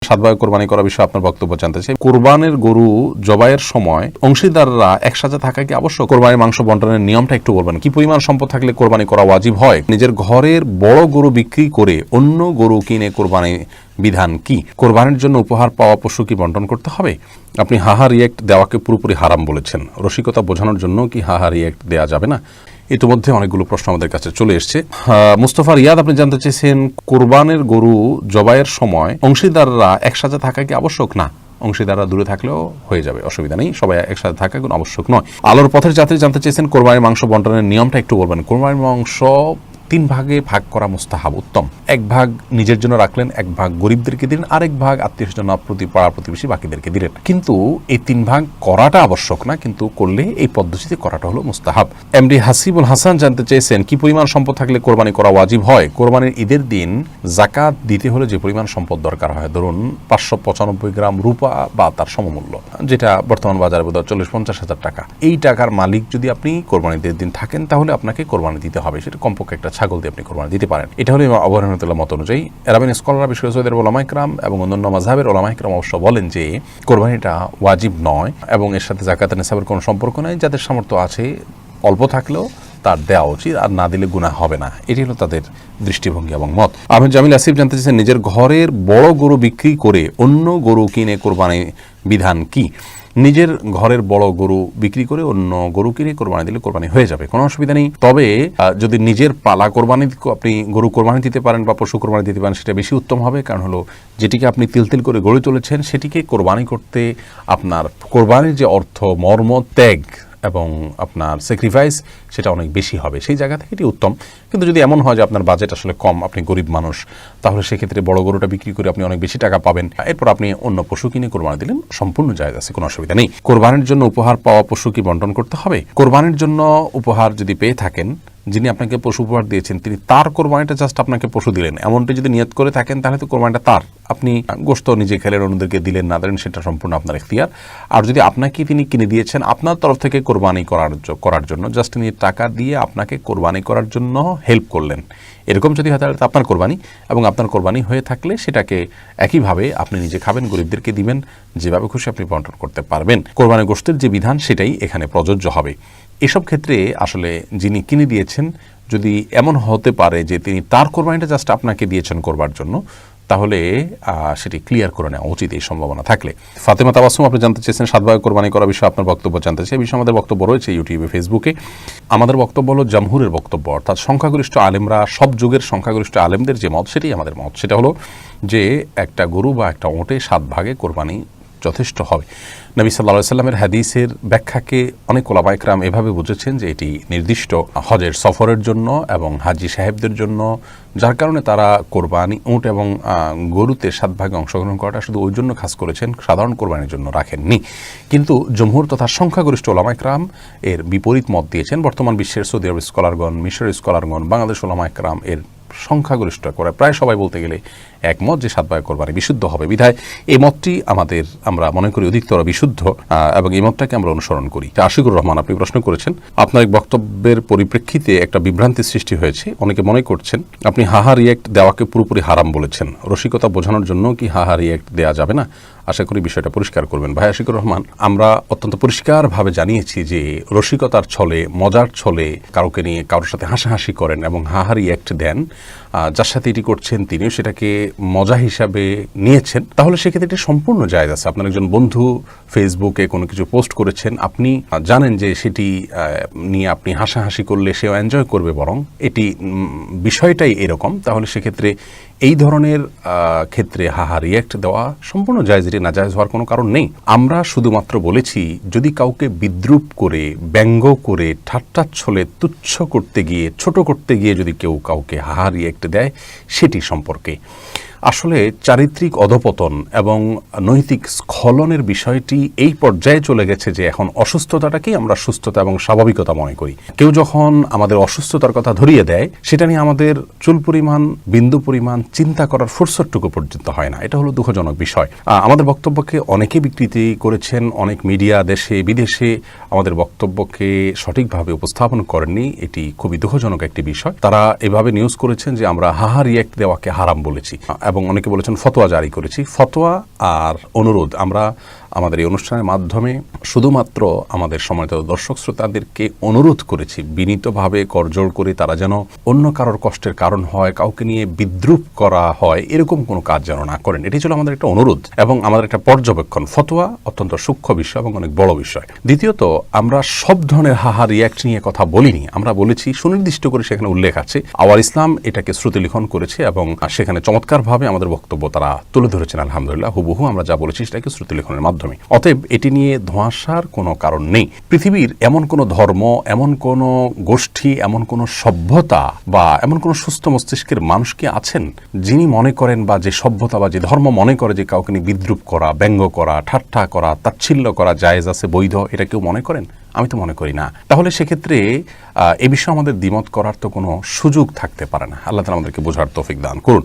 সাতভাগে কোরবানি করা বিষয়ে আপনার বক্তব্য জানতে চাই। কোরবানের গরু জবাইয়ের সময় অংশীদাররা একসাথে থাকা কি আবশ্যক? কোরবানির মাংস বন্টনের নিয়মটা একটু বলবেন। কি পরিমাণ সম্পদ থাকলে কোরবানি করা ওয়াজিব হয়? নিজের ঘরের বড় গরু বিক্রি করে অন্য গরু কিনে কোরবানি বিধান কি? কোরবানির জন্য উপহার পাওয়া পশু কি বন্টন করতে হবে? আপনি হাহা রিয়েক্ট দেওয়াকে পুরোপুরি হারাম বলেছেন। রসিকতা বোঝানোর জন্য কি হাহা রিয়েক্ট দেওয়া যাবে না? ইতিমধ্যে অনেকগুলো প্রশ্ন আমাদের কাছে চলে এসছে। মুস্তফা রিয়াদ আপনি জানতে চেয়েছেন, কোরবানের গরু জবাইয়ের সময় অংশীদাররা একসাথে থাকা কি আবশ্যক? না, অংশীদাররা দূরে থাকলেও হয়ে যাবে, অসুবিধা নেই, সবাই একসাথে থাকা কোনো আবশ্যক নয়। আলোর পথের যাত্রী জানতে চেয়েছেন, কোরবানির মাংস বন্টনের নিয়মটা একটু বলবেন। কোরবানির মাংস 3 ভাগে ভাগ করা মুস্তাহাব, উত্তম। 1 ভাগ নিজের জন্য রাখলেন, 1 ভাগ গরিবদেরকে দিলেন, আরেক ভাগ আত্মীয়স্বজন, পাড়া প্রতিবেশী বাকিদেরকে দিলেন। কিন্তু এই 3 ভাগ করাটা আবশ্যক না, কিন্তু করলে এই পদ্ধতিতে করাটা হলো মুস্তাহাব। এমডি হাসিবুল হাসান জানতে চেয়েছেন, কি পরিমাণ সম্পদ থাকলে কোরবানি করা ওয়াজিব হয়? কোরবানির ঈদের দিন জাকাত দিতে হলে যে পরিমাণ সম্পদ দরকার হয়, ধরুন 595 গ্রাম রূপা বা তার সমমূল্য, যেটা বর্তমান বাজারে বোধহয় 40-50 হাজার টাকা, এই টাকার মালিক যদি আপনি কোরবানির ঈদের দিন থাকেন, তাহলে আপনাকে কোরবানি দিতে হবে। সেটা কমপক্ষে একটা ছাগল দিয়ে আপনি কোরবানি দিতে পারেন। এটা হলো আবু হানিফার মত অনুযায়ী। আরবিয়ান স্কলাররা, বিশেষ করে সৌদি আরবের উলামায়ে কেরাম এবং অন্যান্য মাযহাবের উলামায়ে কেরাম অবশ্য বলেন যে কোরবানিটা ওয়াজিব নয় এবং এর সাথে যাকাতের নিসাবের কোনো সম্পর্ক নাই। যাদের সামর্থ্য আছে অল্প থাকলেও তার দেওয়া উচিত, আর না দিলে গুনাহ হবে না। এটি হলো তাদের দৃষ্টিভঙ্গি এবং মত। আহমেদ জামিল আসিফ জানতে চাইছেন, নিজের ঘরের বড় গরু বিক্রি করে অন্য গরু কিনে কোরবানি বিধান কি? নিজের ঘরের বড় গরু বিক্রি করে অন্য গরু কিনে কোরবানি দিলে কোরবানি হয়ে যাবে, কোনো অসুবিধা নেই। তবে যদি নিজের পালা কোরবানি আপনি গরু কোরবানি দিতে পারেন বা পশু কোরবানি দিতে পারেন, সেটা বেশি উত্তম হবে। কারণ হলো যেটিকে আপনি তিল করে গড়ে তুলেছেন, সেটিকে কোরবানি করতে আপনার কোরবানির যে অর্থ, মর্ম, ত্যাগ এবং আপনার স্যাক্রিফাইস, সেটা অনেক বেশি হবে। সেই জায়গা থেকে এটি উত্তম। কিন্তু যদি এমন হয় যে আপনার বাজেট আসলে কম, আপনি গরিব মানুষ, তাহলে সেক্ষেত্রে বড় গরুটা বিক্রি করে আপনি অনেক বেশি টাকা পাবেন, এরপর আপনি অন্য পশু কিনে কোরবানি দিলেন, সম্পূর্ণ জায়েজ আছে, কোনো অসুবিধা নেই। কোরবানির জন্য উপহার পাওয়া পশু কি বন্টন করতে হবে? কোরবানির জন্য উপহার যদি পেয়ে থাকেন, যিনি আপনাকে পশু উপহার দিয়েছেন তিনি তার কোরবানিটা জাস্ট আপনাকে পশু দিলেন, এমনটি যদি নিয়ত করে থাকেন, তাহলে তো কোরবানিটা তার। আপনি গোশত নিজে খেলেন, অন্যদেরকে দিলেন না দিলেন, সেটা সম্পূর্ণ আপনার ইখতিয়ার। আর যদি আপনাকে তিনি কিনে দিয়েছেন আপনার তরফ থেকে কোরবানি করার জন্য, জাস্ট তিনি টাকা দিয়ে আপনাকে কোরবানি করার জন্য হেল্প করলেন, এরকম যদি হয় তাহলে আপনার কোরবানি, এবং আপনার কোরবানি হয়ে থাকলে সেটাকে একইভাবে আপনি নিজে খাবেন, গরিবদেরকে দিবেন, যেভাবে খুশি আপনি বন্টন করতে পারবেন। কোরবানি গোশতের যে বিধান সেটাই এখানে প্রযোজ্য হবে। এসব ক্ষেত্রে আসলে যিনি কিনে দিয়েছেন, যদি এমন হতে পারে যে তিনি তার কোরবানিটা জাস্ট আপনাকে দিয়েছেন করবার জন্য, তাহলে সেটি ক্লিয়ার করে নেওয়া উচিত এই সম্ভাবনা থাকলে। ফাতেমা তাবাসসুম আপনি জানতে চেয়েছেন, সাতভাগে কোরবানি করা বিষয়ে আপনার বক্তব্য জানতে চাই। এই বিষয়ে আমাদের বক্তব্য রয়েছে ইউটিউবে, ফেসবুকে। আমাদের বক্তব্য হলো জামহুরের বক্তব্য, অর্থাৎ সংখ্যাগরিষ্ঠ আলেমরা, সব যুগের সংখ্যাগরিষ্ঠ আলেমদের যে মত, সেটাই আমাদের মত। সেটা হলো যে একটা গরু বা একটা ওঁটে 7 ভাগে কোরবানি যথেষ্ট হবে। নবী সাল্লাল্লাহু আলাইহি সাল্লামের হাদিসের ব্যাখ্যাকে অনেক উলামায়ে কেরাম এভাবে বুঝেছেন যে এটি নির্দিষ্ট হজের সফরের জন্য এবং হাজি সাহেবদের জন্য, যার কারণে তারা কোরবানি উট এবং গরুতে 7 ভাগে অংশগ্রহণ করাটা শুধু ওই জন্য খাস করেছেন, সাধারণ কোরবানির জন্য রাখেননি। কিন্তু জমহুর তথা সংখ্যাগরিষ্ঠ উলামায়ে কেরাম এর বিপরীত মত দিয়েছেন। বর্তমান বিশ্বের সৌদি আরব স্কলারগণ, মিশরের স্কলারগণ, বাংলাদেশ উলামায়ে কেরাম এর সংখ্যাগরিষ্ঠ করে প্রায় সবাই বলতে গেলে একমত যে 7 ভাগে কোরবানি বিশুদ্ধ হবে। বিধায় এই মতটি আমরা মনে করি অধিকতর বিশুদ্ধ, এবং এই মতটাকে আমরা অনুসরণ করি। আশিকুর রহমান আপনি প্রশ্ন করেছেন, আপনার এক বক্তব্যের পরিপ্রেক্ষিতে একটা বিভ্রান্তির সৃষ্টি হয়েছে। অনেকে মনে করছেন আপনি হাহা রিয়েক্ট দেওয়াকে পুরোপুরি হারাম বলেছেন। রসিকতা বোঝানোর জন্য কি হাহা রিয়েক্ট দেওয়া যাবে না? আশা করি বিষয়টা পরিষ্কার করবেন। ভাই আশিকুর রহমান, আমরা অত্যন্ত পরিষ্কারভাবে জানিয়েছি যে রসিকতার ছলে, মজার ছলে কাউকে নিয়ে কারোর সাথে হাসাহাসি করেন এবং হাহা রিয়েক্ট দেন, যার সাথে এটি করছেন তিনিও সেটাকে মজা হিসাবে নিয়েছেন, তাহলে সেক্ষেত্রে এটি সম্পূর্ণ জায়েজ আছে। আপনার একজন বন্ধু ফেসবুকে কোনো কিছু পোস্ট করেছেন, আপনি জানেন যে সেটি নিয়ে আপনি হাসাহাসি করলে সেও এনজয় করবে, বরং এটি বিষয়টাই এরকম, তাহলে সেক্ষেত্রে এই ধরনের ক্ষেত্রে হাহা রিয়েক্ট দেওয়া সম্পূর্ণ জায়েজ, এটি না জায়েজ হওয়ার কোনো কারণ নেই। আমরা শুধুমাত্র বলেছি যদি কাউকে বিদ্রুপ করে, ব্যঙ্গ করে, ঠাট্টার ছলে তুচ্ছ করতে গিয়ে, ছোট করতে গিয়ে যদি কেউ কাউকে হাহা রিয়েক্ট দেয়, সেটি সম্পর্কে আসলে চারিত্রিক অধপতন এবং নৈতিক স্খলনের বিষয়টি এই পর্যায়ে চলে গেছে যে এখন অসুস্থতাটাকেই আমরা সুস্থতা এবং স্বাভাবিকতা মনে করি। কেউ যখন আমাদের অসুস্থতার কথা ধরিয়ে দেয়, সেটা নিয়ে আমাদের চুল পরিমাণ, বিন্দু পরিমাণ চিন্তা করার ফুরসতটুকু পর্যন্ত হয় না। এটা হলো দুঃখজনক বিষয়। আমাদের বক্তব্যকে অনেকে বিকৃতি করেছেন, অনেক মিডিয়া দেশে বিদেশে আমাদের বক্তব্যকে সঠিকভাবে উপস্থাপন করেননি। এটি খুবই দুঃখজনক একটি বিষয়। তারা এভাবে নিউজ করেছেন যে আমরা হাহা রিয়েক্ট দেওয়াকে হারাম বলেছি, এবং অনেকে বলেছেন ফতোয়া জারি করেছি। ফতোয়া আর অনুরোধ আমরা আমাদের এই অনুষ্ঠানের মাধ্যমে শুধুমাত্র আমাদের সম্মানিত দর্শক শ্রোতাদেরকে অনুরোধ করেছি বিনীতভাবে করজোড় করে তারা যেন অন্য কারোর কষ্টের কারণ হয়, কাউকে নিয়ে বিদ্রূপ করা হয়, এরকম কোনো কাজ যেন না করেন। এটি ছিল আমাদের একটা অনুরোধ এবং আমাদের একটা পর্যবেক্ষণ। ফতোয়া অত্যন্ত সূক্ষ্ম বিষয় এবং অনেক বড় বিষয়। দ্বিতীয়ত, আমরা সব ধরনের হাহা রিয়াক্ট নিয়ে কথা বলিনি। আমরা বলেছি সুনির্দিষ্ট করে সেখানে উল্লেখ আছে। আওয়ার ইসলাম এটাকে শ্রুতিলিখন করেছে এবং সেখানে চমৎকারভাবে আমাদের বক্তব্য তারা তুলে ধরেছেন। আলহামদুলিল্লাহ, হুবহু আমরা যা বলেছি সেটাকে শ্রুতিলিখনের মাধ্যমে। অতএব এটি নিয়ে ধোঁয়াশার কোনো কারণ নেই। পৃথিবীর এমন কোনো ধর্ম, এমন কোনো গোষ্ঠী, এমন কোনো সভ্যতা বা এমন কোনো সুস্থ মস্তিষ্কের মানুষ কি আছেন যিনি মনে করেন বা যে সভ্যতা বা যে ধর্ম মনে করে যে কাউকে নিয়ে বিদ্রূপ করা, ব্যঙ্গ করা, ঠাট্টা করা, তাচ্ছিল্য করা জায়েজ আছে, বৈধ, এটা কেউ মনে করেন? আমি তো মনে করি না। তাহলে সেক্ষেত্রে এ বিষয়ে আমাদের দ্বিমত করার তো কোনো সুযোগ থাকতে পারে না। আল্লাহ তাআলা আমাদেরকে বোঝার তৌফিক দান করুন।